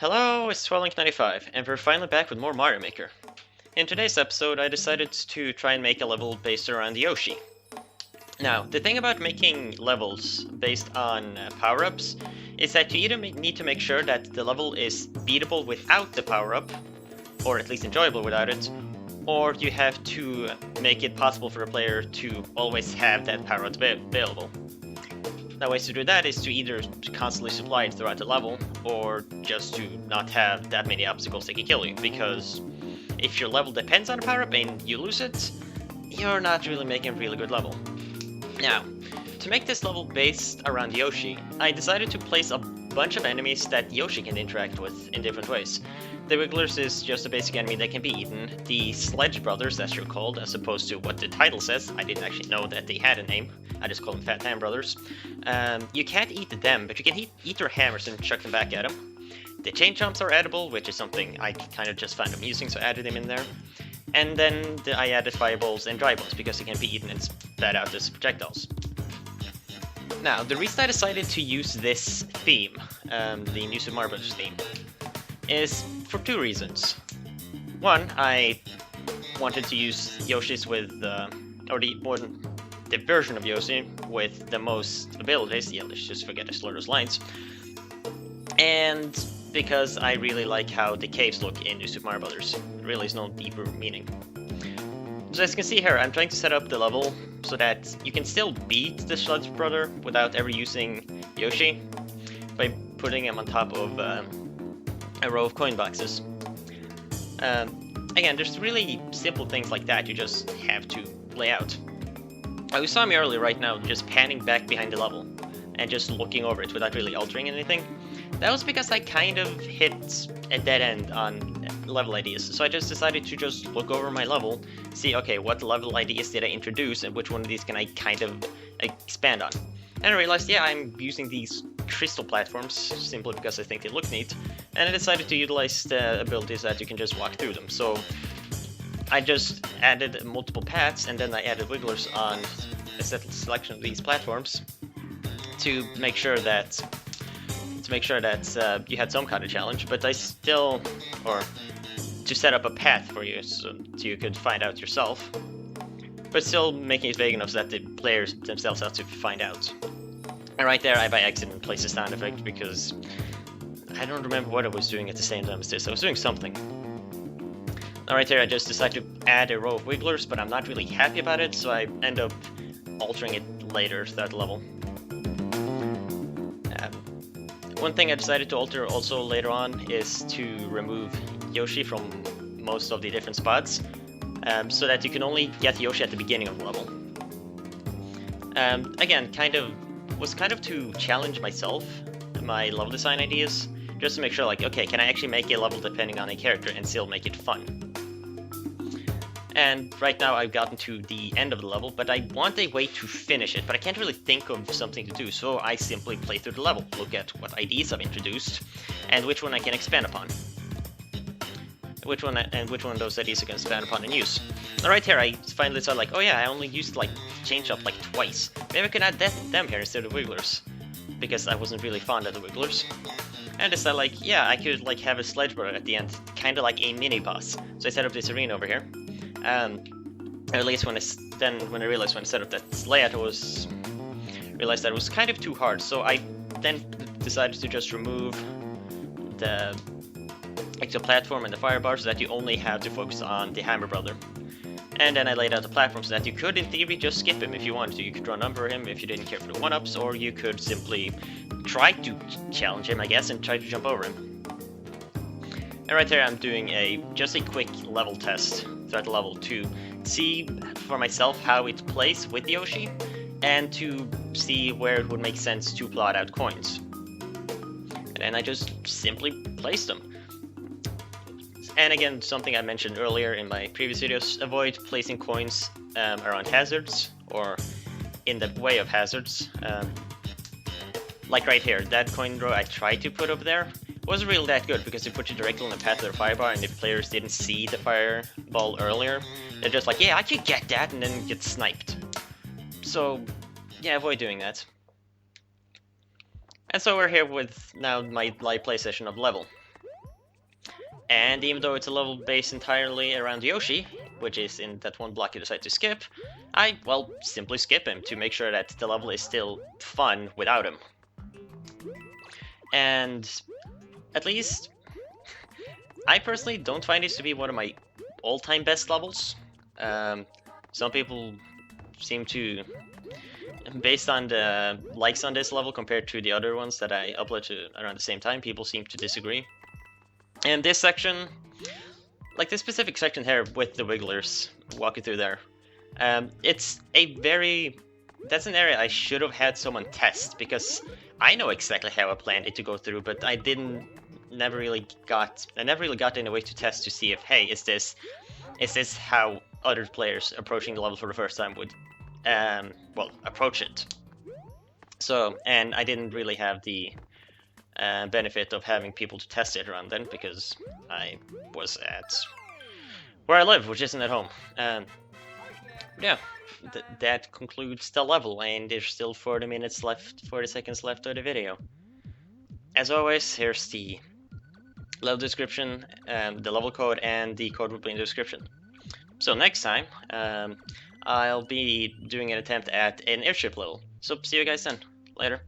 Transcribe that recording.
Hello, it's Twirlink95, and we're finally back with more Mario Maker. In today's episode, I decided to try and make a level based around Yoshi. Now, the thing about making levels based on power-ups is that you either need to make sure that the level is beatable without the power-up, or at least enjoyable without it, or you have to make it possible for the player to always have that power-up available. Now, ways to do that is to either constantly supply it throughout the level, or just to not have that many obstacles that can kill you, because if your level depends on a power-up and you lose it, you're not really making a really good level. Now, to make this level based around Yoshi, I decided to place a bunch of enemies that Yoshi can interact with in different ways. The Wigglers is just a basic enemy that can be eaten. The Sledge Brothers, as you're called, as opposed to what the title says. I didn't actually know that they had a name. I just call them Fat Ham Brothers. You can't eat them, but you can eat their hammers and chuck them back at them. The Chain Chomps are edible, which is something I kind of just found amusing, so I added them in there. And then I added Fireballs and Dry Bones, because they can be eaten and spat out as projectiles. Now, the reason I decided to use this theme, the New Super Mario Bros. Theme, is for two reasons. One, I wanted to use Yoshi's with, or the version of Yoshi with the most abilities. Yeah, let's just forget to slur those lines. And because I really like how the caves look in New Super Mario Bros. There really is no deeper meaning. So as you can see here, I'm trying to set up the level so that you can still beat the Sledge Brother without ever using Yoshi by putting him on top of a row of coin boxes. Again, there's really simple things like that you just have to lay out. You saw me earlier right now just panning back behind the level and just looking over it without really altering anything. That was because I kind of hit a dead end on level ideas, so I just decided to just look over my level, see, okay, what level ideas did I introduce and which one of these can I kind of expand on. And I realized, yeah, I'm using these crystal platforms simply because I think they look neat, and I decided to utilize the abilities that you can just walk through them. So I just added multiple paths, and then I added wigglers on a selection of these platforms to make sure that you had some kind of challenge, but I still, or to set up a path for you so you could find out yourself, but still making it vague enough so that the players themselves have to find out. And right there, I by accident placed a sound effect because I don't remember what I was doing at the same time as this. I was doing something. Now right there, I just decided to add a row of wigglers, but I'm not really happy about it, so I end up altering it later throughout the level. One thing I decided to alter also later on is to remove Yoshi from most of the different spots, so that you can only get Yoshi at the beginning of the level. Again, was kind of to challenge myself, my level design ideas, just to make sure, like, okay, can I actually make a level depending on a character and still make it fun? And right now I've gotten to the end of the level, but I want a way to finish it, but I can't really think of something to do, so I simply play through the level, look at what ideas I've introduced, and which one I can expand upon. Which one of those ideas I can expand upon and use. Now right here, I finally decided, like, oh yeah, I only used, like, Chain Chomp, like, twice. Maybe I could add them here instead of Wigglers, because I wasn't really fond of the Wigglers. And I decided, like, yeah, I could, like, have a Sledge Brother at the end, kind of like a mini-boss. So I set up this arena over here. At least when I realized when I set up that layout, realized that it was kind of too hard. So I then decided to just remove the actual platform and the fire bar so that you only have to focus on the Hammer Brother. And then I laid out the platform so that you could, in theory, just skip him if you wanted to. You could draw a number him if you didn't care for the one-ups, or you could simply try to challenge him, I guess, and try to jump over him. And right there, I'm doing just a quick level test throughout the level to see for myself how it plays with Yoshi, and to see where it would make sense to plot out coins. And then I just simply placed them. And again, something I mentioned earlier in my previous videos, avoid placing coins around hazards, or in the way of hazards. Like right here, that coin row I tried to put over there wasn't really that good, because it put you directly on the path of the firebar, and if players didn't see the fireball earlier, they're just like, yeah, I could get that, and then get sniped. So, yeah, avoid doing that. And so we're here with now my live play session of level. And even though it's a level based entirely around Yoshi, which is in that one block you decide to skip, I, well, simply skip him to make sure that the level is still fun without him. And at least, I personally don't find this to be one of my all-time best levels. Some people seem to, based on the likes on this level compared to the other ones that I upload to around the same time, people seem to disagree. And this section, like this specific section here with the Wigglers, walking through there, it's a very, that's an area I should have had someone test, because I know exactly how I planned it to go through, but I never really got any way to test to see if, hey, is this how other players approaching the level for the first time would, well, approach it. So, and I didn't really have the benefit of having people to test it around then, because I was at where I live, which isn't at home. Yeah, that concludes the level, and there's still 40 seconds left of the video. As always, here's the level description, the level code, and the code will be in the description. So next time, I'll be doing an attempt at an airship level. So see you guys then. Later.